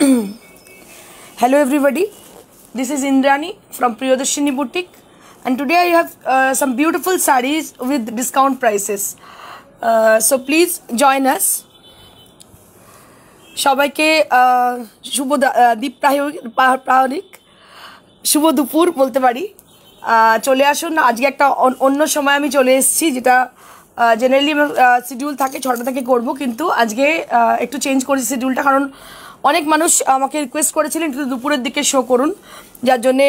Hello everybody, this is Indrani from Priyadarshini Boutique, and today I have some beautiful sarees with discount prices. So please join us. সবাইকে শুভ দীপ প্রাহরিক শুভ দুপুর বলতে পারি। চলে আসুন, আজকে একটা অন্য সময় আমি চলে এসেছি, যেটা জেনারেলি শিডিউল থাকে 6টা থেকে করব, কিন্তু আজকে একটু চেঞ্জ করেছি শিডিউলটা, কারণ অনেক মানুষ আমাকে রিকোয়েস্ট করেছিলেন একটু দুপুরের দিকে শো করুন, যার জন্যে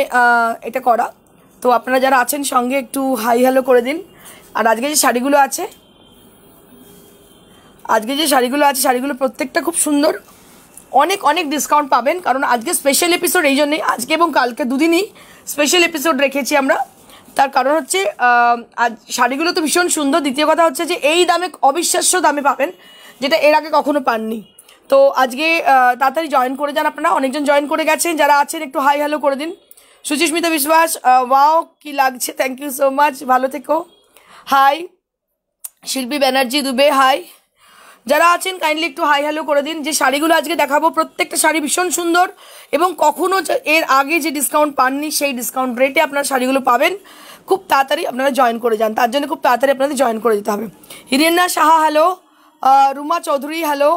এটা করা। তো আপনারা যারা আছেন সঙ্গে একটু হাই হ্যালো করে দিন। আর আজকে যে শাড়িগুলো আছে শাড়িগুলো প্রত্যেকটা খুব সুন্দর, অনেক অনেক ডিসকাউন্ট পাবেন, কারণ আজকে স্পেশাল এপিসোড। এই জন্যেই আজকে এবং কালকে দুদিনই স্পেশাল এপিসোড রেখেছি আমরা। তার কারণ হচ্ছে আজ শাড়িগুলো তো ভীষণ সুন্দর, দ্বিতীয় কথা হচ্ছে যে এই দামে অবিশ্বাস্য দামে পাবেন, যেটা এর আগে কখনো পাননি। তো আজকে তাড়াতাড়ি জয়েন করে যান আপনারা। অনেকজন জয়েন করে গেছেন, যারা আছেন একটু হাই হ্যালো করে দিন। সুচিস্মিতা বিশ্বাস, ওয়াও কি লাগছে, থ্যাংক ইউ সো মাচ, ভালো থেকো। হাই শিল্পী ব্যানার্জি দুবে, হাই। যারা আছেন কাইন্ডলি একটু হাই হ্যালো করে দিন। যে শাড়িগুলো আজকে দেখাবো প্রত্যেকটা শাড়ি ভীষণ সুন্দর, এবং কখনো এর আগে যে ডিসকাউন্ট পাননি সেই ডিসকাউন্ট রেটে আপনারা শাড়িগুলো পাবেন। খুব তাড়াতাড়ি আপনারা জয়েন করে যান, তার জন্য খুব তাড়াতাড়ি আপনাদের জয়েন করে দিতে হবে। হিরেন্না সাহা হ্যালো, রুমা চৌধুরী হ্যালো।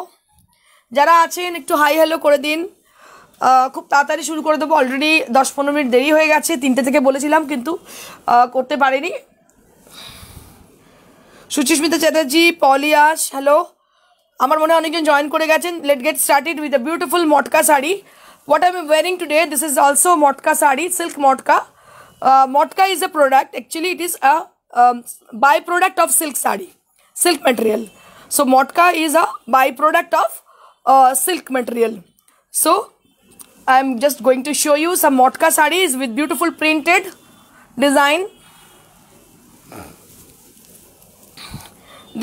যারা আছেন একটু হাই হ্যালো করে দিন। খুব তাড়াতাড়ি শুরু করে দেবো, অলরেডি 10-15 মিনিট দেরি হয়ে গেছে, 3টে থেকে বলেছিলাম কিন্তু করতে পারিনি। সুচিস্মিতা চ্যাটার্জি, পলিয়াস হ্যালো। আমার মনে হয় অনেকজন জয়েন করে গেছেন। Let's get started with a beautiful matka sari. What I am wearing today, this is also matka sari, silk matka. Motka is a product, actually it is a byproduct of silk sari, silk material. So Motka is a byproduct of silk material. So I am just going to show you some Motka sarees with beautiful printed design.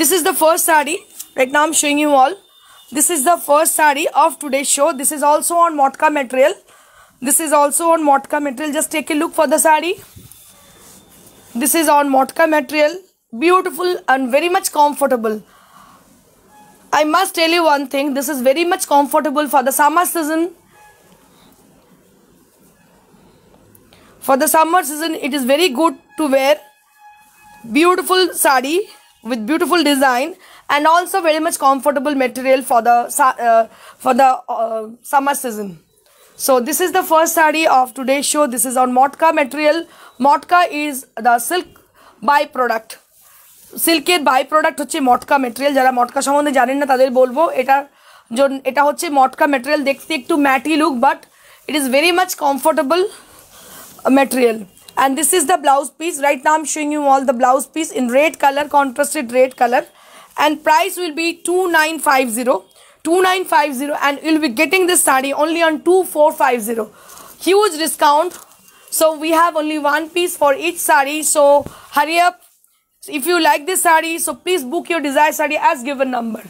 This is the first saree. Right now I am showing you all. This is the first saree of today's show. This is also on Motka material. This is also on Motka material. Just take a look for the saree. This is on Motka material. Beautiful and very much comfortable. I must tell you one thing. This is very much comfortable for the summer season. For the summer season, it is very good to wear. Beautiful saree with beautiful design, and also very much comfortable material for the summer season. So this is the first saree of today's show. This is on Motka material. Motka is the silk byproduct. সিল্কের by product হচ্ছে মটকা material. যারা মটকা সম্বন্ধে জানেন না তাদের বলবো, এটা হচ্ছে মটকা মেটেরিয়াল। দেখতে একটু matty look, but it is very much comfortable material. And this is the blouse piece. Right now I'm showing you all the blouse piece in red color, contrasted red color, and price will be 2950, and you'll be getting this saree only on 2450. Huge discount. So we have only one piece for each saree, so hurry up. If you like this saree, so please book your desired saree as given number.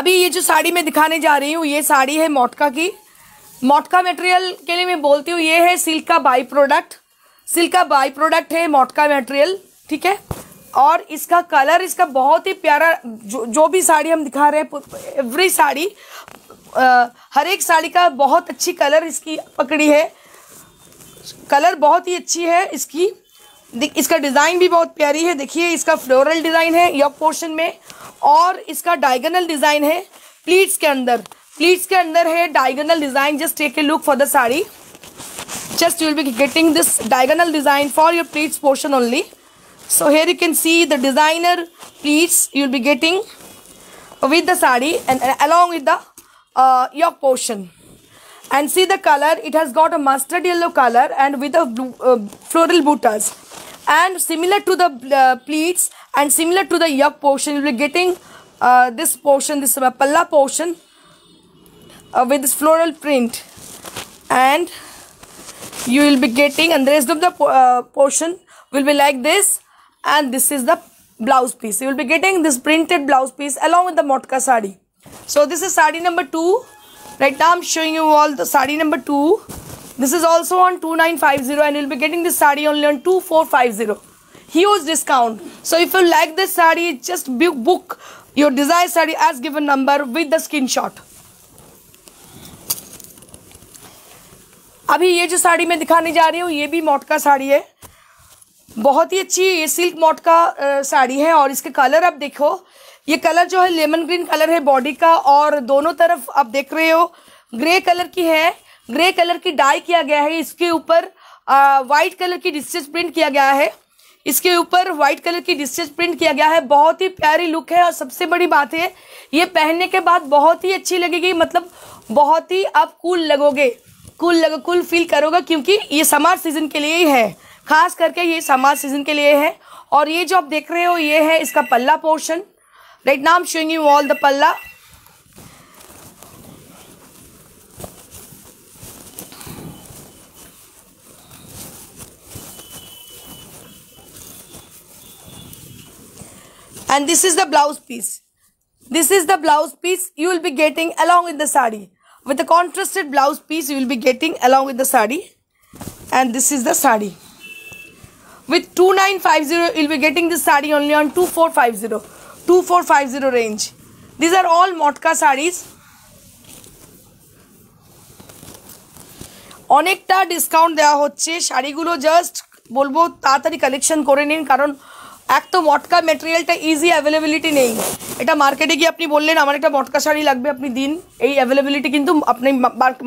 अभी ये जो साड़ी मैं दिखाने जा रही हूँ, ये साड़ी है मोटका की। मोटका मटेरियल के लिए मैं बोलती हूँ ये है सिल्क का बाई प्रोडक्ट। सिल्क का बाई प्रोडक्ट है मोटका मटेरियल, ठीक है। और इसका कलर इसका बहुत ही प्यारा, जो भी साड़ी हम दिखा रहे हैं, एवरी साड़ी, हर एक साड़ी का बहुत अच्छी कलर इसकी पकड़ी है। कलर बहुत ही अच्छी है इसकी। इसका डिज़ाइन भी बहुत प्यारी है। देखिए इसका फ्लोरल डिज़ाइन है यॉक पोर्शन में, और इसका डायगोनल डिज़ाइन है प्लीट्स के अंदर। प्लीट्स के अंदर है diagonal design. Just take a look for the sari. Just you will be getting this diagonal design for your pleats portion only. So here you can see the designer pleats you'll be getting with the saree, and along with the yoke portion. And see the color, it has got a mustard yellow color and with a blue, floral buttas, and similar to the pleats and similar to the yoke portion you'll be getting this portion, this palla portion with this floral print, and you will be getting, and the rest of the portion will be like this. And this is the blouse piece. You will be getting this printed blouse piece along with the Motka sari. So this is sari number 2. Right now I'm showing you all the sari number 2. This is also on 2950, and you'll be getting this sari only on 2450. huge discount. So if you like this saree, just book your desired saree as given number with the screenshot. अभी ये जो साड़ी मैं दिखाने जा रही हूँ ये भी मॉटका साड़ी है, बहुत ही अच्छी ये सिल्क मॉटका साड़ी है। और इसके कलर आप देखो, ये कलर जो है लेमन ग्रीन कलर है बॉडी का, और दोनों तरफ आप देख रहे हो ग्रे कलर की है, ग्रे कलर की डाई किया गया है। इसके ऊपर वाइट कलर की डिस्टेंस प्रिंट किया गया है, इसके ऊपर व्हाइट कलर की डिस्टेंस प्रिंट किया गया है। बहुत ही प्यारी लुक है, और सबसे बड़ी बात है ये पहनने के बाद बहुत ही अच्छी लगेगी, मतलब बहुत ही आप कूल लगोगे, कूल फील करोगे, क्योंकि ये समर सीजन के लिए ही है, खास करके ये समर सीजन के लिए है। और ये जो आप देख रहे हो ये है इसका पल्ला portion. Right now I am showing you all the पल्ला। And this is the blouse piece. This is the blouse piece you will be getting along with the sari. With the contrasted blouse piece you will be getting along with the sari. And this is the sari. With 2950 you will be getting this sari only on 2450 range. These are all motka sarees. অনেকটা discount দেওয়া হচ্ছে, শাড়িগুলো just বলবো তাড়াতাড়ি collection করে নিন, কারণ এক তো মটকা ম্যাটেরিয়ালটা ইজি অ্যাভেলেবিলিটি নেই। এটা মার্কেটে গিয়ে আপনি বললেন আমার একটা মটকা শাড়ি লাগবে, আপনি দিন, এই অ্যাভেলেবিলিটি কিন্তু আপনি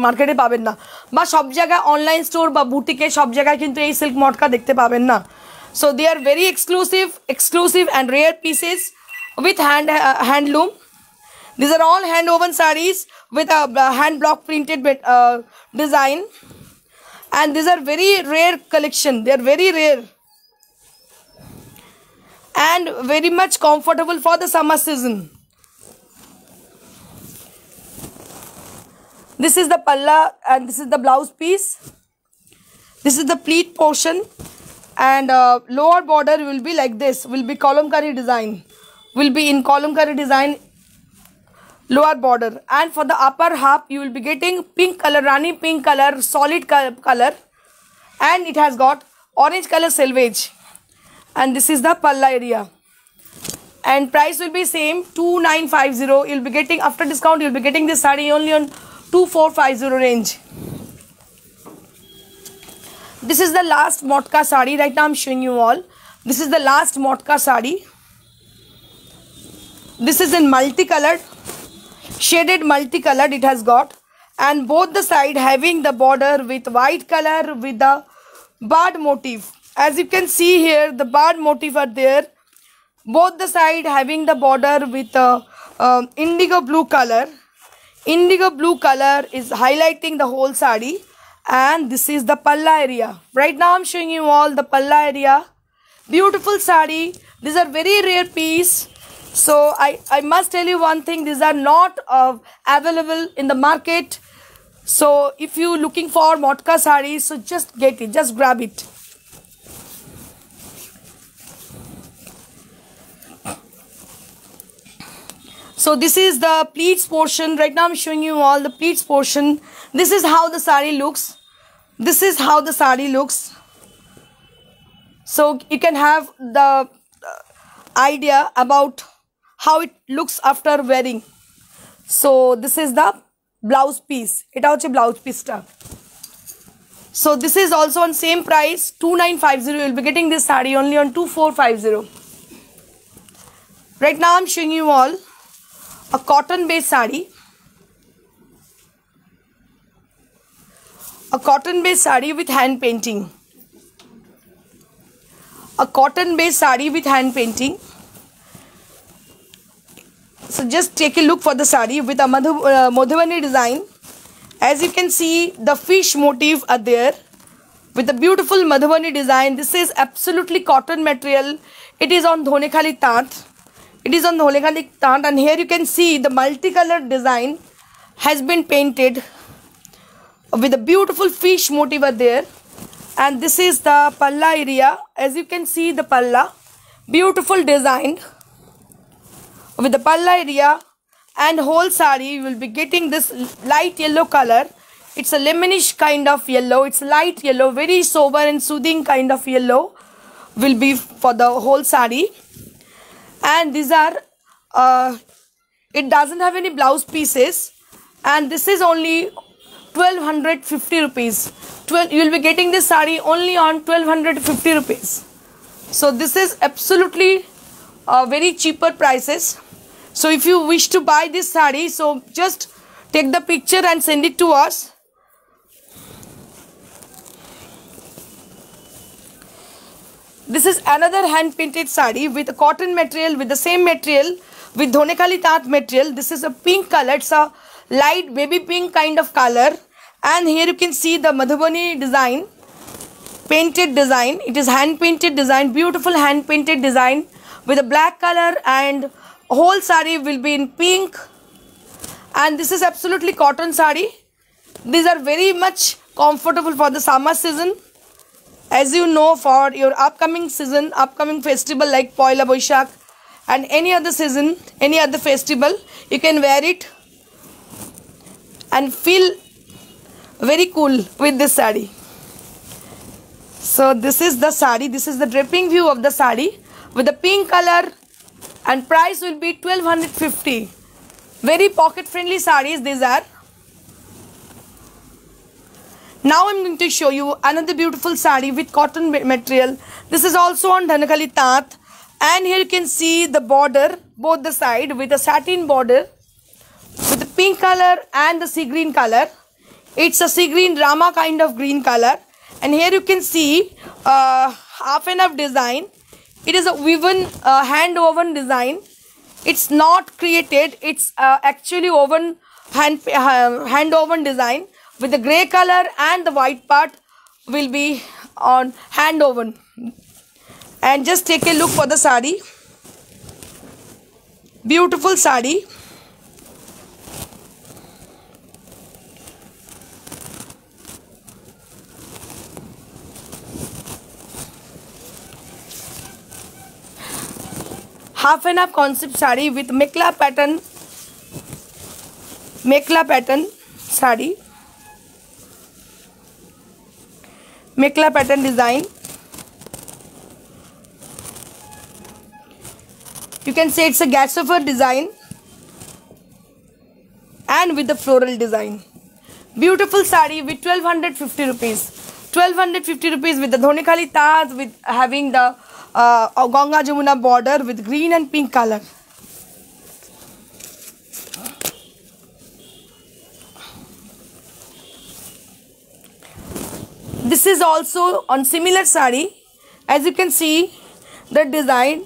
মার্কেটে পাবেন না, বা সব জায়গায় অনলাইন স্টোর বা বুটিকে সব জায়গায় কিন্তু এই সিল্ক মটকা দেখতে পাবেন না। So they are very exclusive and rare pieces with handloom. These are all hand woven sarees with a hand block printed design, and these are very rare collection. They are very rare and very much comfortable for the summer season. This is the palla and this is the blouse piece. This is the pleat portion, and lower border will be like this, will be columnari design, will be in columnari design lower border. And for the upper half you will be getting pink color, rani pink color, solid color, and it has got orange color selvage. And this is the palla area, and price will be same 2950. You'll be getting after discount, you'll be getting this saree only on 2450 range. This is the last motka saree. Right now I'm showing you all. This is the last motka saree. This is in multicolored, shaded multicolored it has got, and both the side having the border with white color with the bird motif. As you can see here, the bird motif are there. Both the side having the border with indigo blue color. Indigo blue color is highlighting the whole saree, and this is the palla area. Right now I'm showing you all the palla area. Beautiful saree. These are very rare piece. So I must tell you one thing, these are not available in the market. So if you looking for motka sarees, so just get it, just grab it. So this is the pleats portion. Right now I'm showing you all the pleats portion. This is how the saree looks. This is how the saree looks. So you can have the idea about how it looks after wearing. So this is the blouse piece. Eta hocche blouse piece ta. So this is also on same price 2950. You will be getting this saree only on 2450. Right now I'm showing you all a cotton based saree. A cotton based saree with hand painting. A cotton based saree with hand painting. So just take a look for the saree with a Madhubani design. As you can see, the fish motif are there with a beautiful Madhubani design. This is absolutely cotton material. It is on Dhonekhali Tant. It is on Dhonekhali Tant, and here you can see the multicolored design has been painted with a beautiful fish motif are there. And this is the palla area. As you can see, the palla, beautiful design with the palla area, and whole saree you will be getting this light yellow color. It's a lemonish kind of yellow. It's light yellow, very sober and soothing kind of yellow will be for the whole sari. And these are it doesn't have any blouse pieces, and this is only 1250 rupees. You will be getting this sari only on 1250 rupees. So this is absolutely very cheaper prices. So if you wish to buy this sari, so just take the picture and send it to us. This is another hand painted sari with a cotton material, with the same material, with Dhonekali Tat material. This is a pink color. It's a light baby pink kind of color. And here you can see the Madhubani design, painted design. It is hand painted design, beautiful hand painted design with a black color, and whole sari will be in pink. And this is absolutely cotton sari. These are very much comfortable for the summer season. As you know, for your upcoming season, upcoming festival like Poila Boishakh and any other season, any other festival, you can wear it and feel very cool with this sari. So this is the sari. This is the draping view of the sari with the pink color, and price will be 1250. Very pocket friendly saris these are. Now I am going to show you another beautiful sari with cotton material. This is also on Dhonekali Tat, and here you can see the border, both the side, with a satin border with the pink color and the sea green color. It's a sea green Rama kind of green color, and here you can see half and half design. It is a woven hand woven design. It's not created, it's actually woven hand woven design. With the grey color and the white part will be on hand woven. And just take a look for the sari. Beautiful sari. Half and half concept sari with mekla pattern sari. Mekla pattern design. You can say it's a gasoffer design and with the floral design. Beautiful sari with 1250 rupees. 1250 rupees with the Dhonekali Tat, with having the Ganga Jamuna border with green and pink color. This is also on similar sari. As you can see, the design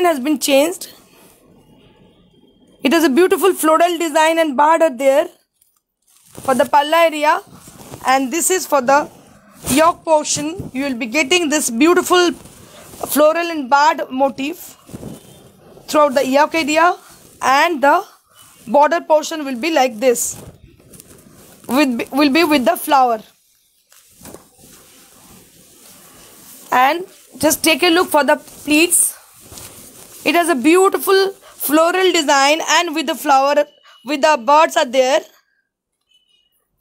has been changed. It is a beautiful floral design and bird are there for the palla area, and this is for the yoke portion. You will be getting this beautiful floral and bird motif throughout the yoke area, and the border portion will be like this, will be with the flower. And just take a look for the pleats. It has a beautiful floral design and with the flower, with the birds are there.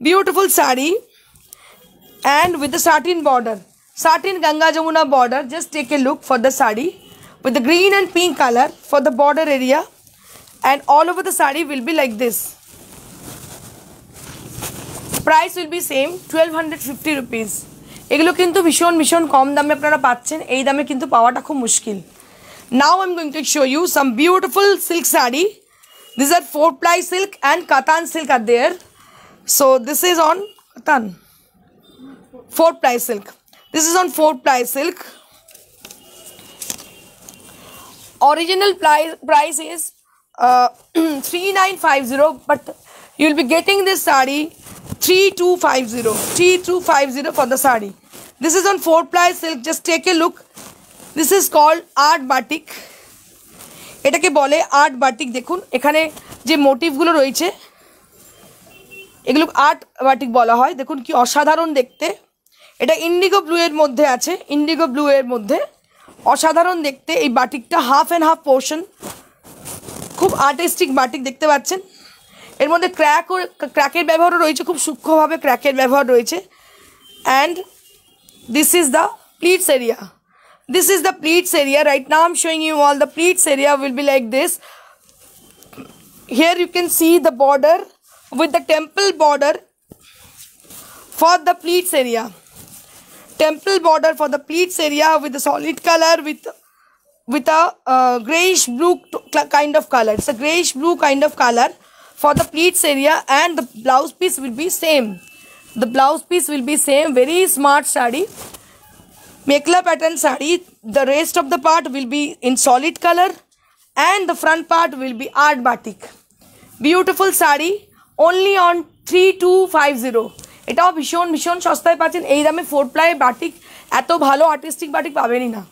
Beautiful sari and with the satin border, satin Ganga Jamuna border. Just take a look for the sari with the green and pink color for the border area, and all over the sari will be like this. Price will be same, 1250 rupees. এগুলো কিন্তু ভীষণ ভীষণ কম দামে আপনারা পাচ্ছেন, এই দামে কিন্তু পাওয়াটা খুব মুশকিল। Now I'm going to show you some beautiful silk sari. These are 4-ply silk and katan silk are there. So this is on katan, 4-ply silk. This is on 4-ply silk. Original price is 3950, but you will be getting this sari 3250 for the sari. This is on 4-ply silk. Just take a look. This is called art batik. এটাকে বলে art batik. দেখুন এখানে যে মোটিভগুলো রয়েছে এগুলো art batik বলা হয়। দেখুন কি অসাধারণ দেখতে। এটা ইন্ডিগো ব্লু এর মধ্যে আছে, ইন্ডিগো ব্লু এর মধ্যে অসাধারণ দেখতে। এই বাটিকটা হাফ অ্যান্ড হাফ পোর্শন, খুব আর্টিস্টিক বাটিক দেখতে পাচ্ছেন। এর মধ্যে ক্র্যাকের ব্যবহারও রয়েছে, খুব সূক্ষ্মভাবে ক্র্যাকের ব্যবহার রয়েছে। And this is the pleats area. This is the pleats area. Right now I'm showing you all the pleats area will be like this. Here you can see the border with the temple border for the pleats area. Temple border for the pleats area with the solid color with a grayish blue kind of color. It's a grayish blue kind of color for the pleats area, and the blouse piece will be same. The blouse piece will be same. Very smart sari. Mekhla pattern sari. The rest of the part will be in solid color and the front part will be art batik. Beautiful sari. Only on 3250. এটাও ভীষণ ভীষণ সস্তায় পাচ্ছেন এই দামে 4 ply batik এত ভালো artistic batik পাবেনই না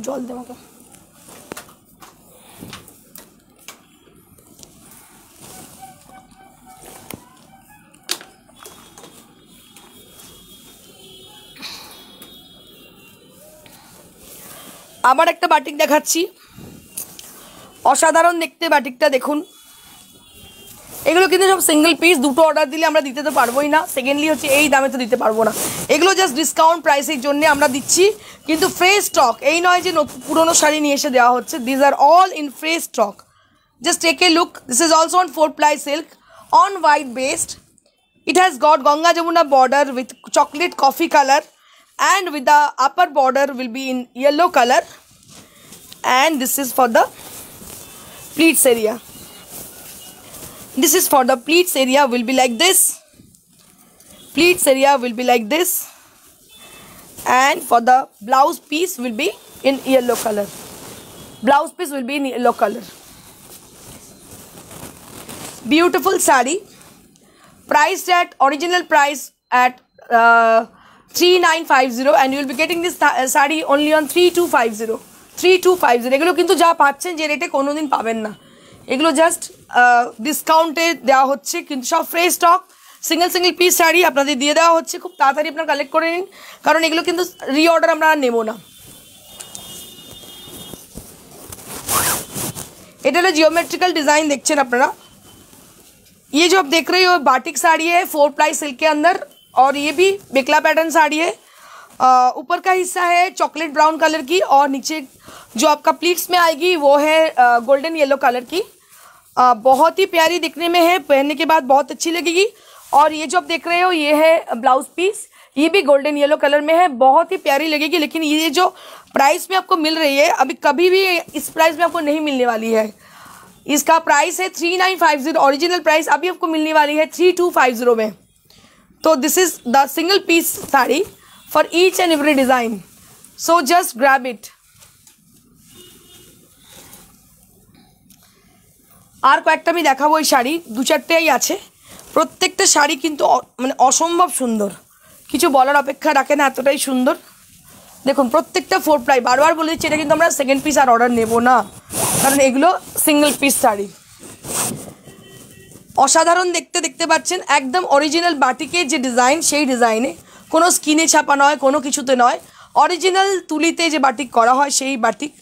জল দে আমাকে আবার একটা বাটিক দেখাচ্ছি অসাধারণ দেখতে বাটিকটা দেখুন এগুলো কিন্তু সব সিঙ্গেল পিস দুটো অর্ডার দিলে আমরা দিতে তো পারবোই না সেকেন্ডলি হচ্ছে এই দামে তো দিতে পারবো না এগুলো জাস্ট ডিসকাউন্ট প্রাইসের জন্য আমরা দিচ্ছি কিন্তু ফ্রেশ স্টক এই নয় যে পুরনো শাড়ি নিয়ে এসে দেওয়া হচ্ছে this are all in fresh stock just take a look this is also on 4 ply silk on white based it has got Ganga Jamuna border with chocolate coffee color and with the upper border will be in yellow color and this is for the pleats area. This is for the pleats area will be like this. Pleats area will be like this. And for the blouse piece will be in yellow color. Blouse piece will be in yellow color. Beautiful sari. Priced at original price at 3950 and you will be getting this sari only on 3250. 3250 এগুলো কিন্তু যা পাচ্ছেন যে রেটে কোনোদিন পাবেন না এগুলো জাস্ট ডিসকাউন্টে দেওয়া হচ্ছে কিন্তু সব fresh stock single single piece sari আপনাদের দিয়ে দেওয়া হচ্ছে খুব তাড়াতাড়ি আপনারা কালেক্ট করে নিন কারণ এগুলো কিন্তু রিঅর্ডার আমরা নেব না এটা হলো জিওমেट्रिकल डिज़ाइन देखছেন আপনারা ये जो आप देख रहे हो बाटिक साड़ी है 4 ply सिल्क के अंदर और ये भी मेखला पैटर्न साड़ी है ऊपर का हिस्सा है चॉकलेट ब्राउन कलर की और नीचे जो आपका प्लीट्स में आएगी वो है गोल्डन येलो कलर की बहुत ही प्यारी दिखने में है पहनने के बाद बहुत अच्छी लगेगी और ये जो आप देख रहे हो ये है ब्लाउज पीस ये भी गोल्डन येलो कलर में है बहुत ही प्यारी लगेगी लेकिन ये जो प्राइस में आपको मिल रही है अभी कभी भी इस प्राइस में आपको नहीं मिलने वाली है इसका प्राइस है 3950 ओरिजिनल प्राइस अभी आपको मिलने वाली है 3250 में तो this is the single piece sari for each and every design so just grab it আর কয়েকটা আমি দেখাবো এই শাড়ি দু চারটেই আছে প্রত্যেকটা শাড়ি কিন্তু মানে অসম্ভব সুন্দর কিছু বলার অপেক্ষা রাখে না এতটাই সুন্দর দেখুন প্রত্যেকটা 4 ply বারবার বলে দিচ্ছি এটা কিন্তু আমরা সেকেন্ড পিস আর অর্ডার নেব না কারণ এগুলো সিঙ্গেল পিস শাড়ি অসাধারণ দেখতে পাচ্ছেন একদম অরিজিনাল বাটিকের যে ডিজাইন সেই ডিজাইনে কোনো স্কিনে ছাপা নয় কোনো কিছুতে নয় অরিজিনাল তুলিতে যে বাটিক করা হয় সেই batik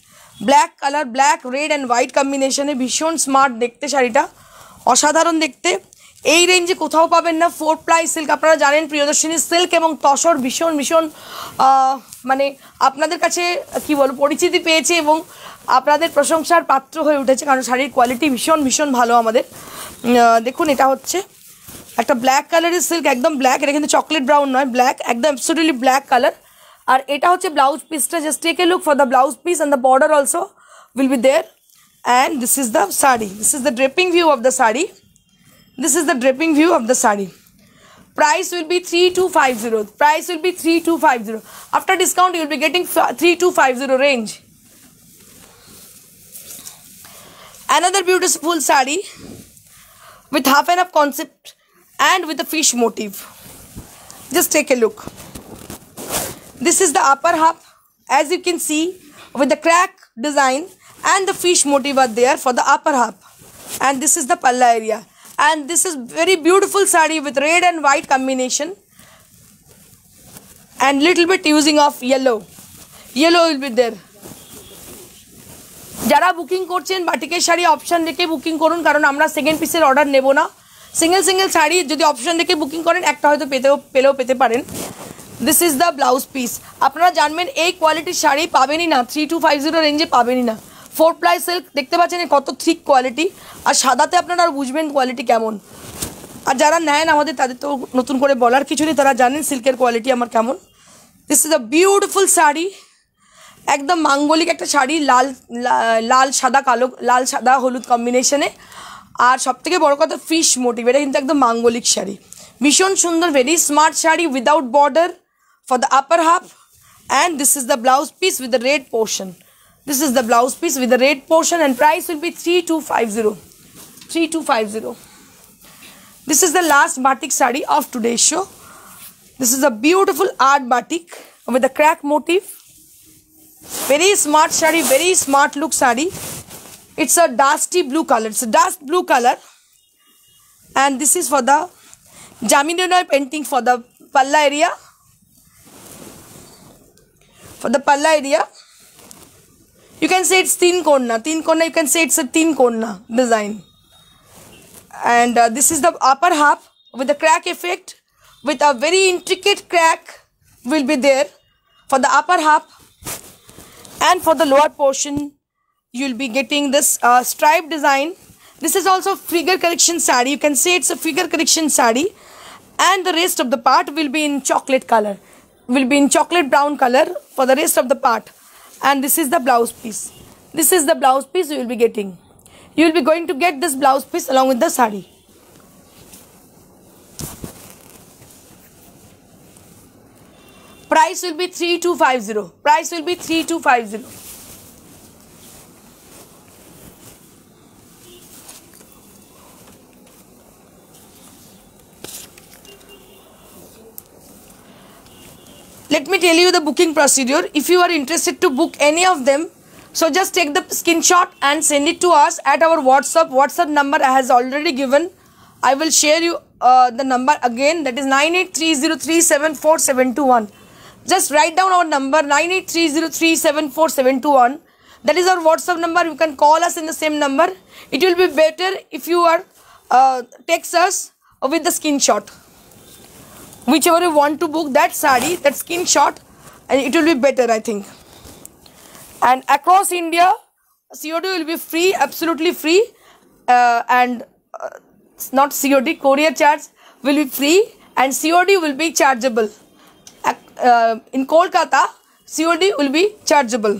black colour black red and white কম্বিনেশনে ভীষণ স্মার্ট দেখতে শাড়িটা অসাধারণ দেখতে এই রেঞ্জে কোথাও পাবেন না 4 ply সিল্ক আপনারা জানেন প্রিয়দর্শিনী সিল্ক এবং তসর ভীষণ ভীষণ মানে আপনাদের কাছে কি বলবো পরিচিতি পেয়েছে এবং আপনাদের প্রশংসার পাত্র হয়ে উঠেছে কারণ শাড়ির কোয়ালিটি ভীষণ ভীষণ ভালো আমাদের দেখুন এটা হচ্ছে একটা ব্ল্যাক কালারের সিল্ক একদম ব্ল্যাক এটা কিন্তু চকলেট ব্রাউন নয় ব্ল্যাক একদম অ্যাবসলিউটলি ব্ল্যাক কালার আর এটা হচ্ছে ব্লাউজ পিসটা just take a look for the blouse piece and the border also will be there and this is the sari this is the draping view of the sari this is the draping view of the sari price will be 3250 price will be 3250 after discount you will be getting 3250 range another beautiful saree with half and half concept and with the fish motif just take a look this is the upper half as you can see with the crack design and the fish motif are there for the upper half and this is the palla area and this is very beautiful saree with red and white combination and little bit using of yellow will be there যারা booking করছেন বাটিকের sari option দেখে booking করুন কারণ আমরা second পিসের order নেব না সিঙ্গেল শাড়ি যদি অপশন দেখে বুকিং করেন একটা হয়তো পেতে পারেন this is the blouse piece. আপনারা জানবেন এই কোয়ালিটির শাড়ি পাবেনই না, 3250 রেঞ্জে পাবেনই না। 4 ply সিল্ক দেখতে পাচ্ছেন কত থিক কোয়ালিটি, আর সাদাতে আপনারা আর বুঝবেন কোয়ালিটি কেমন। আর যারা নেন আমাদের তাদের তো নতুন করে বলার কিছু নেই, তারা জানেন সিল্কের কোয়ালিটি আমার কেমন। This is a beautiful sari, একদম মাঙ্গলিক একটা শাড়ি, লাল লাল সাদা কালো, লাল সাদা হলুদ কম্বিনেশনে। আর সবথেকে বড় কথা ফিশ মোটিভ, এটা কিন্তু একদম মাঙ্গলিক শাড়ি, ভীষণ সুন্দর, very smart sari without border for the upper half, and this is the blouse piece with the red portion. This is the blouse piece with the red portion, and price will be 3250. 3250. This is the last batik sari of today's show. This is a beautiful art batik with a crack motif. Very smart sari, very smart look sari. It's a dusty blue color. It's a dust blue color, and this is for the Jamindanoy painting for the palla area. For the palla area, you can say it's thin corner. Thin corner, you can say it's a thin corner design. And this is the upper half with the crack effect, with a very intricate crack will be there for the upper half. And for the lower portion, you'll be getting this stripe design. This is also figure correction sari. You can say it's a figure correction sari. And the rest of the part will be in chocolate color. Will be in chocolate brown color for the rest of the part. And this is the blouse piece. This is the blouse piece you will be getting. You will be going to get this blouse piece along with the sari. Price will be 3250. Price will be 3250. Let me tell you the booking procedure. If you are interested to book any of them, so just take the screenshot and send it to us at our WhatsApp number I has already given. I will share you the number again, that is 9830374721. Just write down our number 9830374721. That is our WhatsApp number. You can call us in the same number. It will be better if you are text us with the screenshot. Whichever you want to book that sari, that screenshot, and it will be better, I think. And across India, COD will be free, absolutely free, and not COD, courier charge will be free, and COD will be chargeable. In Kolkata, COD will be chargeable.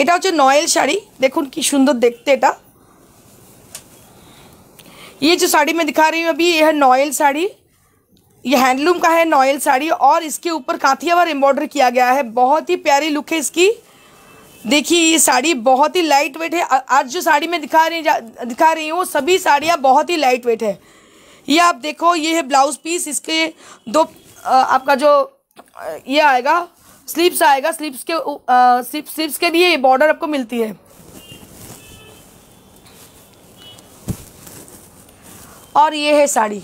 এটা হচ্ছে Noel sari, দেখুন কি সুন্দর দেখতে। এটা ये जो साड़ी मैं दिखा रही हूँ अभी, ये है नॉयल साड़ी, ये हैंडलूम का है नॉयल साड़ी, और इसके ऊपर काठियावाड़ एम्ब्रॉयडरी किया गया है। बहुत ही प्यारी लुक है इसकी। देखिए ये साड़ी बहुत ही लाइट वेट है। आज जो साड़ी मैं दिखा रही हूँ सभी साड़ियाँ बहुत ही लाइट वेट है। ये आप देखो, ये है ब्लाउज पीस, इसके दो आपका जो ये आएगा स्लीव्स आएगा, स्लीव्स के लिए ये बॉर्डर आपको मिलती है। और ये है साड़ी,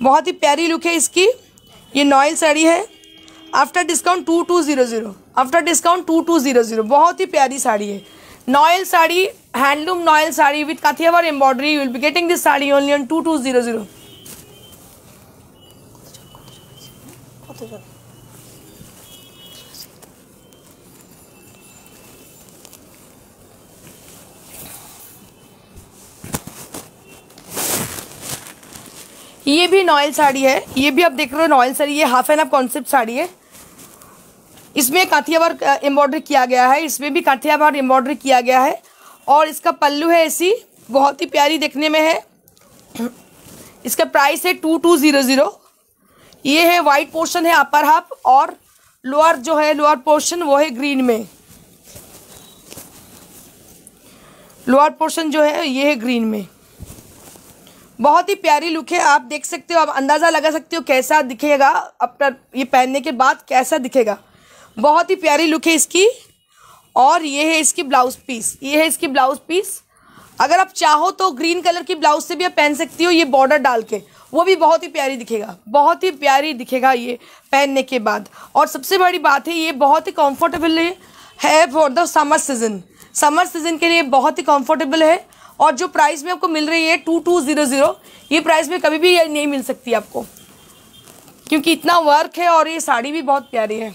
बहुत ही प्यारी लुक है इसकी। ये नॉयल साड़ी है, आफ्टर डिस्काउंट 2200, आफ्टर डिस्काउंट 2200। बहुत ही प्यारी साड़ी है, noil sari, handloom noil sari with Kathiawar embroidery. You will be getting this sari only on 2200। ये भी नॉयल साड़ी है, ये भी आप देख रहे हो नॉयल साड़ी। ये half and half concept sari है, इसमें काठियावाड़ एम्ब्रॉयडरी किया गया है, इसमें भी काठियावाड़ एम्ब्रॉयडरी किया गया है। और इसका पल्लू है ऐसी, बहुत ही प्यारी देखने में है। इसका प्राइस है 2200। ये है वाइट पोर्शन है अपर हाफ, और लोअर जो है लोअर पोर्शन वो है ग्रीन में। लोअर पोर्शन जो है ये है ग्रीन में। बहुत ही प्यारी लुक है, आप देख सकते हो, आप अंदाज़ा लगा सकते हो कैसा दिखेगा अपना ये पहनने के बाद, कैसा दिखेगा। बहुत ही प्यारी लुक है इसकी। और ये है इसकी ब्लाउज पीस, ये है इसकी ब्लाउज पीस। अगर आप चाहो तो ग्रीन कलर की ब्लाउज से भी आप पहन सकती हो, ये बॉर्डर डाल के, वो भी बहुत ही प्यारी दिखेगा, बहुत ही प्यारी दिखेगा ये पहनने के बाद। और सबसे बड़ी बात है ये बहुत ही कंफर्टेबल है for the summer season. Summer season के लिए बहुत ही कंफर्टेबल है। और जो प्राइस में आपको मिल रही है 2200, ये प्राइस में कभी भी नहीं मिल सकती आपको, क्योंकि इतना वर्क है और ये साड़ी भी बहुत प्यारी है।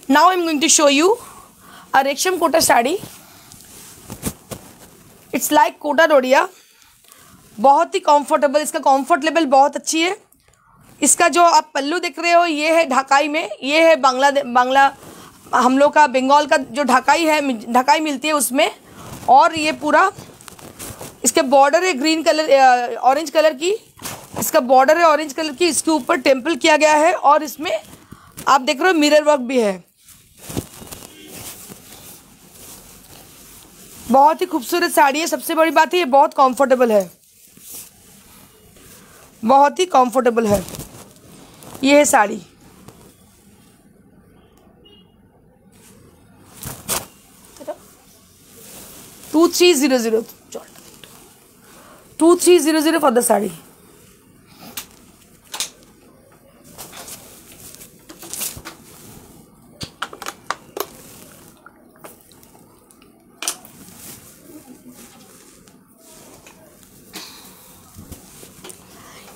Now I am going to show you a resham Kota sari. It's like Kota Doria, बहुत ही कंफर्टेबल, इसका कंफर्ट लेवल बहुत अच्छी है। इसका जो आप पल्लू देख रहे हो ये है ढाकाई में, ये है बांग्ला हम लोग का बंगाल का जो ढाकाई है, ढाकाई मिलती है उसमें। और ये पूरा इसके बॉर्डर है ग्रीन कलर ऑरेंज कलर की, इसका बॉर्डर है ऑरेंज कलर की, इसके ऊपर टेम्पल किया गया है और इसमें आप देख रहे हो मिरर वर्क भी है। बहुत ही खूबसूरत साड़ी है। सबसे बड़ी बात है ये बहुत कंफर्टेबल है, बहुत ही कंफर्टेबल है। ये है sari. To 2300 for the sari.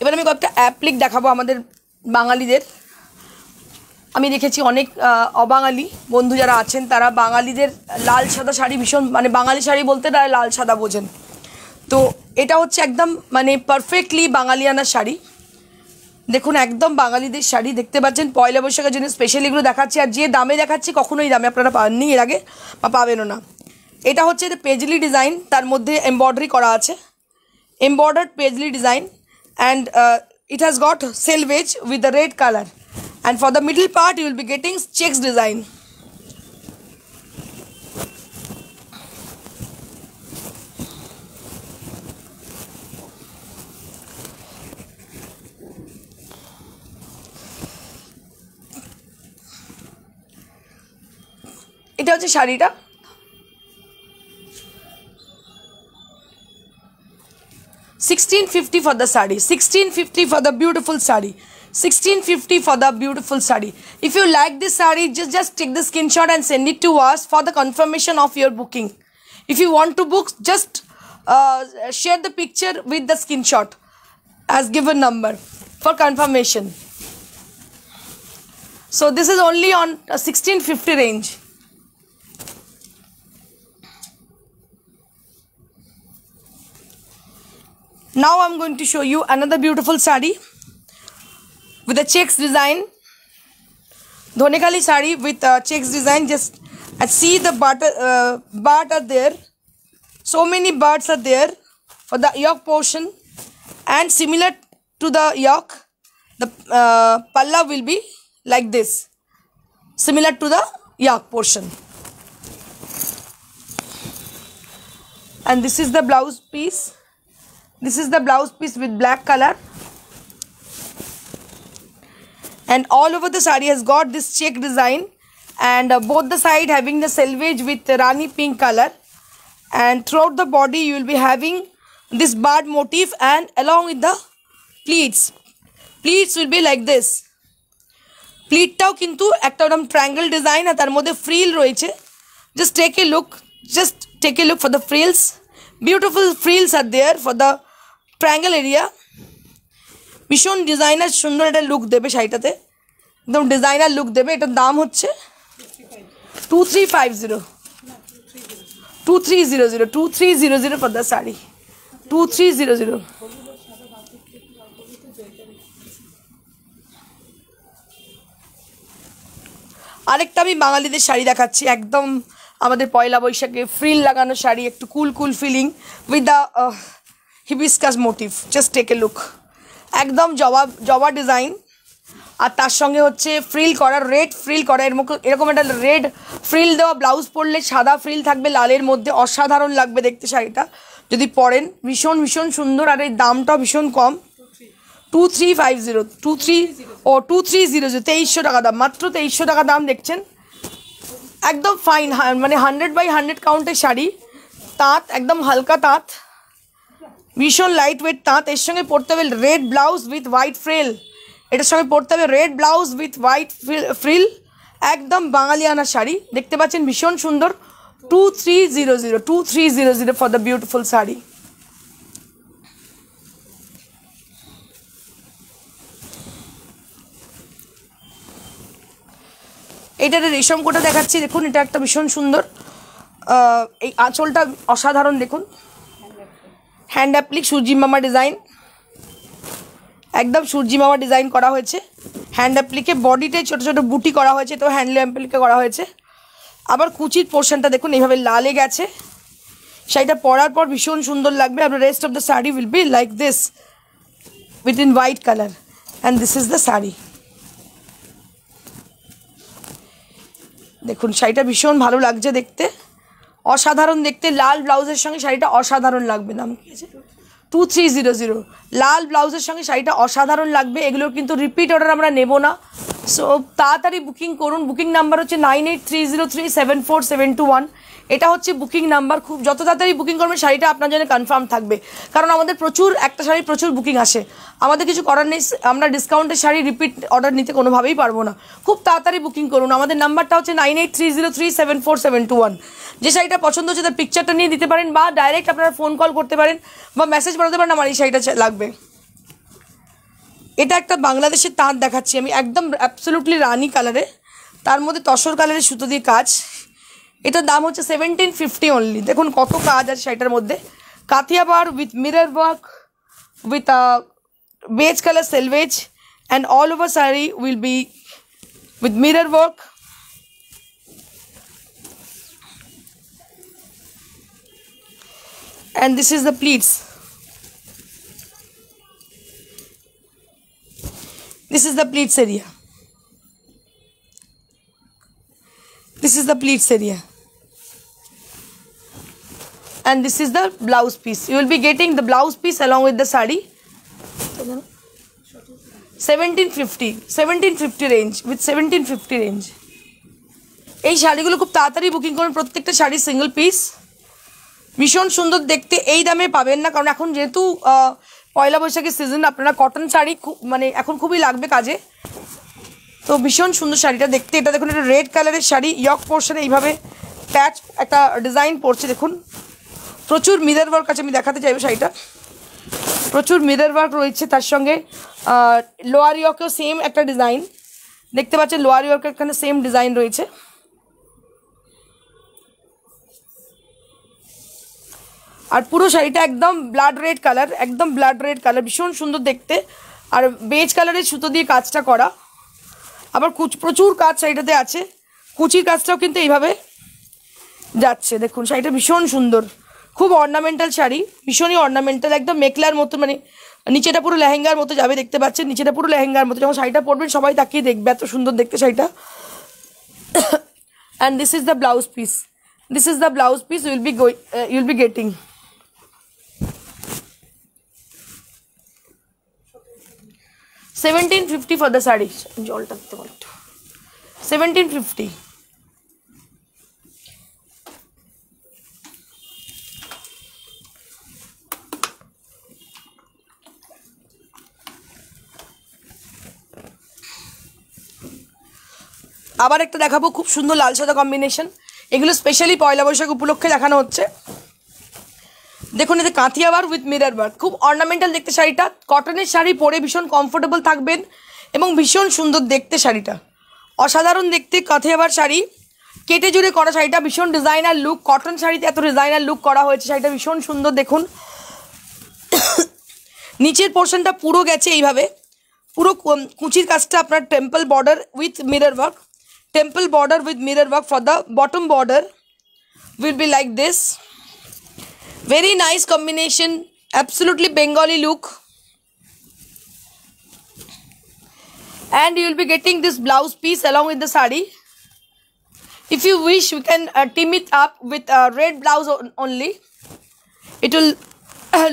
এবার আমি কয়েকটা অ্যাপ্লিক দেখাবো আমাদের বাঙালিদের। আমি দেখেছি অনেক অবাঙালি বন্ধু যারা আছেন তারা বাঙালিদের লাল সাদা শাড়ি ভীষণ, মানে বাঙালি শাড়ি বলতে তারা লাল সাদা বোঝেন। তো এটা হচ্ছে একদম মানে পারফেক্টলি বাঙালিয়ানা শাড়ি। দেখুন একদম বাঙালিদের শাড়ি দেখতে পাচ্ছেন। পয়লা বৈশাখের জন্য স্পেশাল এগুলো দেখাচ্ছি, আর যে দামে দেখাচ্ছি কখনোই দামে আপনারা পাননি এর আগে বা পাবেনও না। এটা হচ্ছে পেজলি ডিজাইন, তার মধ্যে এমব্রয়ডারি করা আছে, embroidered paisley design, and it has got selvage with the red color, and for the middle part you will be getting checks design. এটা হচ্ছে শাড়িটা। $1650 for the sari, $1650 for the beautiful sari, $1650 for the beautiful sari. If you like this sari, just take the screenshot and send it to us for the confirmation of your booking. If you want to book, just share the picture with the screenshot as given number for confirmation. So this is only on 1650 range. Now I'm going to show you another beautiful sari with a checks design. Dhonekali sari with checks design. Just see the bird are there. So many birds are there for the yoke portion, and similar to the yoke, the palla will be like this, similar to the yoke portion. And this is the blouse piece. This is the blouse piece with black color, and all over the sari has got this check design, and both the side having the selvage with rani pink color, and throughout the body you will be having this bird motif, and along with the pleats will be like this. Pleat tao kintu ekta odam triangle design ar tar moddhe frill royeche. Just take a look for the frills. Beautiful frills are there for the triangle area. ভীষণ designer সুন্দর একটা look দেবে শাড়িটাতে, একদম designer look দেবে। এটার দাম হচ্ছে 2300 for the sari, 2300। আরেকটা আমি বাঙালিদের শাড়ি দেখাচ্ছি, একদম আমাদের পয়লা বৈশাখে ফ্রিল লাগানো শাড়ি, একটু cool feeling with the hibiscus motif. Just take a look, একদম জবা ডিজাইন, আর তার সঙ্গে হচ্ছে ফ্রিল করা, রেড ফ্রিল করা, এরকম একটা রেড ফ্রিল দেওয়া ব্লাউজ পরলে সাদা ফ্রিল থাকবে লালের মধ্যে, অসাধারণ লাগবে দেখতে শাড়িটা যদি পরেন। ভীষণ ভীষণ সুন্দর, আর এই দামটাও ভীষণ কম, 2350, 2300, 2300 টাকা দাম, মাত্র 2300 টাকা দাম দেখছেন। একদম ফাইন, মানে 100/100 কাউন্টের শাড়ি, তাঁত একদম হালকা তাঁত, ভীষণ লাইট ওয়েট তাঁত। এর সঙ্গে পরতে হবে red blouse with white frill, এটার সঙ্গে পরতে হবে red blouse with white frill, একদম বাঙালিয়ানা শাড়ি দেখতে পাচ্ছেন, ভীষণ সুন্দর। 2300 ফর দ্য বিউটিফুল শাড়ি। এইটার রেশম কোটা দেখাচ্ছি, দেখুন এটা একটা ভীষণ সুন্দর। এই আঁচলটা অসাধারণ, দেখুন হ্যান্ড অ্যাপ্লিক সূর্যি মামা ডিজাইন, একদম সূর্যি মামা ডিজাইন করা হয়েছে। হ্যান্ড অ্যাপ্লিকে বডিতে ছোটো ছোটো বুটি করা হয়েছে, তো হ্যান্ড অ্যাপ্লিকে করা হয়েছে। আবার কুচির পোর্শনটা দেখুন এইভাবে লালে গেছে। শাড়িটা পরার পর ভীষণ সুন্দর লাগবে। আপনার rest of the sari will be like this with in white colour, and this is the sari. দেখুন শাড়িটা ভীষণ ভালো লাগছে দেখতে, অসাধারণ দেখতে। লাল ব্লাউজের সঙ্গে শাড়িটা অসাধারণ লাগবে। নাম কি আছে? 2300। লাল ব্লাউজের সঙ্গে শাড়িটা অসাধারণ লাগবে। এগুলোর কিন্তু রিপিট অর্ডার আমরা নেব না, সো তাড়াতাড়ি বুকিং করুন। বুকিং নাম্বার হচ্ছে 9830374721। এটা হচ্ছে বুকিং নাম্বার। খুব যত তাড়াতাড়ি বুকিং করবেন শাড়িটা আপনার জন্য কনফার্ম থাকবে, কারণ আমাদের প্রচুর একটা শাড়ি প্রচুর বুকিং আসে। আমাদের কিছু করার নেই, আমরা ডিসকাউন্টের শাড়ি রিপিট অর্ডার নিতে কোনোভাবেই পারবো না। খুব তাড়াতাড়ি বুকিং করুন। আমাদের নাম্বারটা হচ্ছে 9830374721। যে শাড়িটা পছন্দ হচ্ছে তার পিকচারটা নিয়ে দিতে পারেন, বা ডাইরেক্ট আপনারা ফোন কল করতে পারেন বা মেসেজ পাঠাতে পারেন আমার এই শাড়িটা লাগবে। এটা একটা বাংলাদেশের তাঁত দেখাচ্ছি আমি, একদম অ্যাবসলিউটলি রানি কালারে, তার মধ্যে তসর কালারের সুতো দিয়ে কাজ। এটার দাম হচ্ছে 1750 অনলি। দেখুন কত কাজ আছে শাড়িটার মধ্যে। Kathiawar with mirror work with beige colour selvedge, and all over sari will be with mirror work. And this is the pleats. This is the pleats area. This is the pleats area. And this is the blouse piece. You will be getting the blouse piece along with the sari. 1750 range, with 1750 range. এই শাড়িগুলো খুব তাড়াতাড়ি booking করুন। প্রত্যেকটা sari single piece, ভীষণ সুন্দর দেখতে। এই দামে পাবেন না, কারণ এখন যেহেতু পয়লা বৈশাখের সিজন, আপনারা কটন শাড়ি খুব মানে এখন খুবই লাগবে কাজে। তো ভীষণ সুন্দর শাড়িটা দেখতে। এটা দেখুন, এটা রেড কালারের শাড়ি, ইয়ক পোর্শনে এইভাবে প্যাচ একটা ডিজাইন পড়ছে। দেখুন প্রচুর মিরর ওয়ার্ক আছে, আমি দেখাতে চাইবো শাড়িটা। প্রচুর মিরর ওয়ার্ক রয়েছে, তার সঙ্গে লোয়ার ইয়কেও সেম একটা ডিজাইন দেখতে পাচ্ছেন। লোয়ার ইয়কের এখানে সেম ডিজাইন রয়েছে। আর পুরো শাড়িটা একদম ব্লাড রেড কালার, একদম ব্লাড রেড কালার, ভীষণ সুন্দর দেখতে। আর বেজ কালারের সুতো দিয়ে কাজটা করা। আবার প্রচুর কাজ শাড়িটাতে আছে। কুচির কাজটাও কিন্তু এইভাবে যাচ্ছে। দেখুন শাড়িটা ভীষণ সুন্দর, খুব অর্নামেন্টাল শাড়ি, ভীষণই অর্নামেন্টাল, একদম মেখলার মতো, মানে নিচেটা পুরো লেহেঙ্গার মতো যাবে। দেখতে পাচ্ছেন নিচেটা পুরো লেহেঙ্গার মতো। যখন শাড়িটা পরবেন সবাই তাকিয়ে দেখবে, এত সুন্দর দেখতে শাড়িটা। And this is the blouse piece. This is the blouse piece you'll be getting. $1750 for the saree. 1750. আবার একটা দেখাবো, খুব সুন্দর লাল সাদা কম্বিনেশন। এগুলো স্পেশালি পয়লা বৈশাখ উপলক্ষে দেখানো হচ্ছে। দেখুন এতে কাঁথিয়া ওয়ার্ক উইথ মিরর ওয়ার্ক, খুব অর্নামেন্টাল দেখতে শাড়িটা। কটনের শাড়ি পরে ভীষণ কমফোর্টেবল থাকবেন এবং ভীষণ সুন্দর দেখতে শাড়িটা, অসাধারণ দেখতে। কাঁথিয়া ওয়ার্ক শাড়ি, কেটে জুড়ে করা শাড়িটা, ভীষণ ডিজাইনার লুক। কটন শাড়িতে এত ডিজাইনার লুক করা হয়েছে, শাড়িটা ভীষণ সুন্দর। দেখুন নিচের পোর্শনটা পুরো গেছে এইভাবে, পুরো কুচির কাজটা আপনার temple border with mirror work, temple border with mirror work. For the bottom border will be like this. Very nice combination, absolutely Bengali look. And you will be getting this blouse piece along with the sari. If you wish, you can team it up with a red blouse only. It will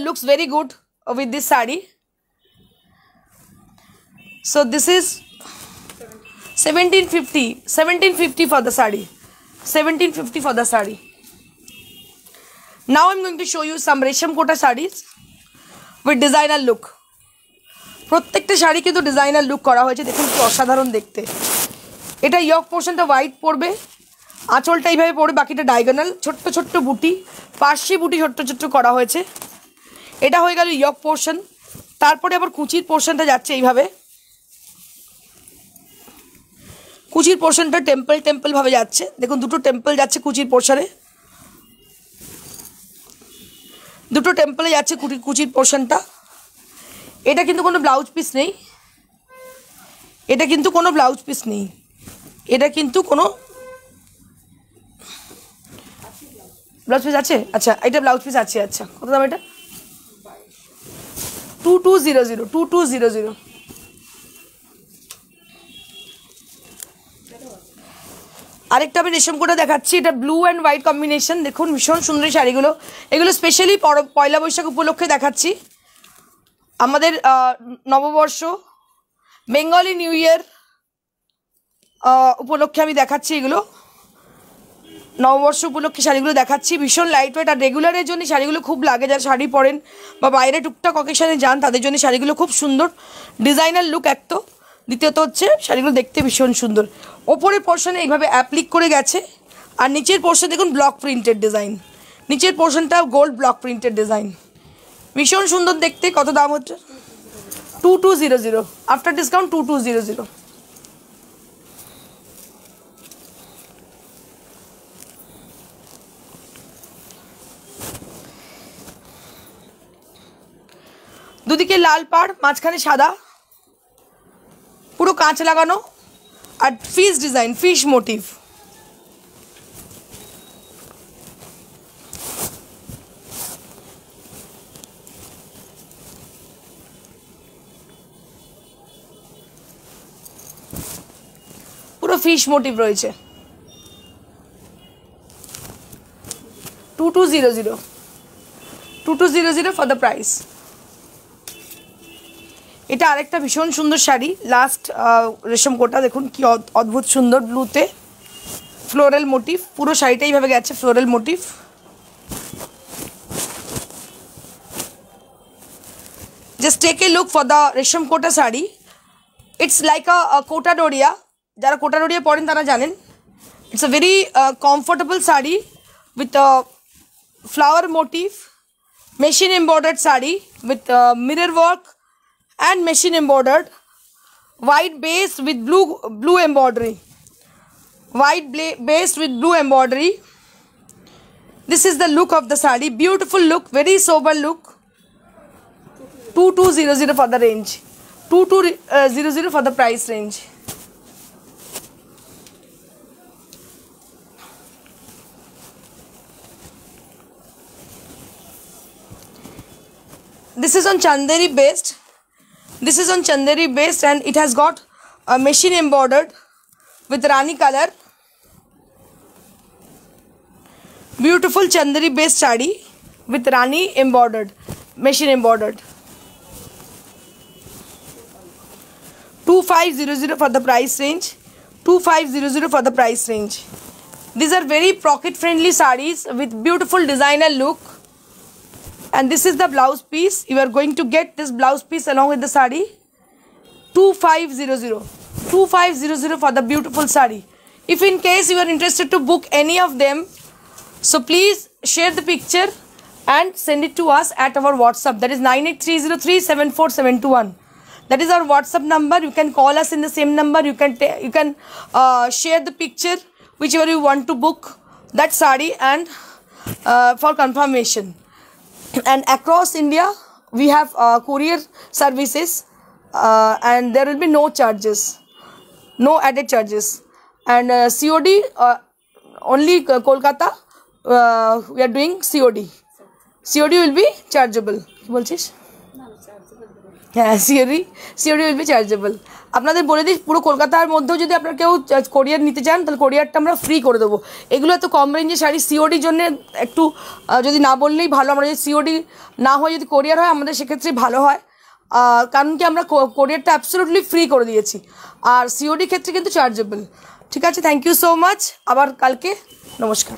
looks very good with this sari. So this is 1750 for the sari. 1750 for the sari. Now I'm going to show you some resham kota sarees with designer look. প্রত্যেকটা শাড়ি কিন্তু designer look করা হয়েছে। দেখুন কি অসাধারণ দেখতে, এটা ইয়ক পোর্শনটা হোয়াইট পড়বে, আঁচলটা এইভাবে পড়বে, বাকিটা ডায়াগোনাল, ছোট্ট ছোট্ট বুটি, পার্শ্বে বুটি ছোট্ট ছোট্ট করা হয়েছে। এটা হয়ে গেল ইয়ক পোর্শন। তারপরে আবার কুচির পোর্শনটা যাচ্ছে এইভাবে, কুচির পোর্শনটা টেম্পল টেম্পল ভাবে যাচ্ছে, দেখুন দুটো টেম্পল যাচ্ছে কুচির পোর্শনে, দুটো টেম্পলে যাচ্ছে কুচির পোর্শনটা। এটা কিন্তু কোনো ব্লাউজ পিস নেই, এটা কিন্তু কোনো ব্লাউজ পিস নেই, এটা কিন্তু কোনো ব্লাউজ পিস আছে। আচ্ছা এটা ব্লাউজ পিস আছে। আচ্ছা কত দাম এটা? 2200, 2200। আরেকটা আমি রেশম কোটা দেখাচ্ছি, এটা ব্লু অ্যান্ড হোয়াইট কম্বিনেশন, দেখুন ভীষণ সুন্দর শাড়িগুলো। এগুলো স্পেশালি পয়লা বৈশাখ উপলক্ষে দেখাচ্ছি, আমাদের নববর্ষ বেঙ্গলি নিউ ইয়ার উপলক্ষে আমি দেখাচ্ছি, এগুলো নববর্ষ উপলক্ষে শাড়িগুলো দেখাচ্ছি, ভীষণ লাইট ওয়েট। আর রেগুলারের জন্য শাড়িগুলো খুব লাগে, যারা শাড়ি পরেন বা বাইরে টুকটাক অকেশনে যান তাদের জন্য শাড়িগুলো খুব সুন্দর, ডিজাইনার লুক এক তো, দ্বিতীয়ত হচ্ছে শাড়িগুলো দেখতে ভীষণ সুন্দর। ওপরের পোর্শনে এইভাবে অ্যাপ্লিক করে গেছে, আর নিচের পোর্শন দেখুন ব্লক প্রিন্টেড ডিজাইন, নিচের পোর্শনটা গোল্ড ব্লক প্রিন্টেড ডিজাইন, ভীষণ সুন্দর দেখতে। কত দাম হচ্ছে? 2200, আফটার ডিসকাউন্ট 2200। দুদিকে লাল পাড়, মাঝখানে সাদা, পুরো কাঁচ লাগানো, আর ফিশ ডিজাইন, ফিশ মোটিভ। পুরো ফিশ মোটিভ রয়েছে। 2200, 2200 ফর দ্য প্রাইস। এটা আরেকটা ভীষণ সুন্দর শাড়ি, লাস্ট রেশম কোটা, দেখুন কি অদ্ভুত সুন্দর, ব্লুতে ফ্লোরাল মোটিভ, পুরো শাড়িটা এইভাবে গেছে floral motif. Just take a look for the resham Kota sari. It's like a Kota Doria, যারা কোটা ডোরিয়া পরেন তারা জানেন। It's a very comfortable sari with flower motif, machine embroidered saree with mirror work and machine embroidered, white base with blue embroidery, white base with blue embroidery. This is the look of the saree, beautiful look, very sober look. 2200 for the range, 2200 for the price range. This is on Chanderi based. This is on Chanderi based, and it has got a machine embroidered with Rani color. Beautiful Chanderi based saree with Rani embroidered, machine embroidered. 2500 for the price range. 2500 for the price range. These are very pocket friendly sarees with beautiful designer look. And this is the blouse piece. You are going to get this blouse piece along with the saree. 2500. 2500 for the beautiful saree. If in case you are interested to book any of them, so please share the picture and send it to us at our WhatsApp. That is 9830374721. That is our WhatsApp number. You can call us in the same number. You can share the picture whichever you want to book that saree and for confirmation. And across India we have courier services, and there will be no charges, no added charges, and COD only Kolkata we are doing COD will be chargeable. কি বলছিস? হ্যাঁ COD will be chargeable. আপনাদের বলে দিই, পুরো কলকাতার মধ্যেও যদি আপনারা কেউ কোরিয়ার নিতে চান তাহলে কোরিয়ারটা আমরা ফ্রি করে দেবো। এগুলো এত কম রেঞ্জের শাড়ি, সিওডির জন্য একটু যদি না বললেই ভালো। আমরা যদি সিওডি না হয় যদি কোরিয়ার হয় আমাদের সেক্ষেত্রে ভালো হয়, কারণ কি আমরা কোরিয়ারটা অ্যাবসলিউটলি ফ্রি করে দিয়েছি, আর সিওডি ক্ষেত্রে কিন্তু চার্জেবল। ঠিক আছে, থ্যাংক ইউ সো মাচ। আবার কালকে, নমস্কার।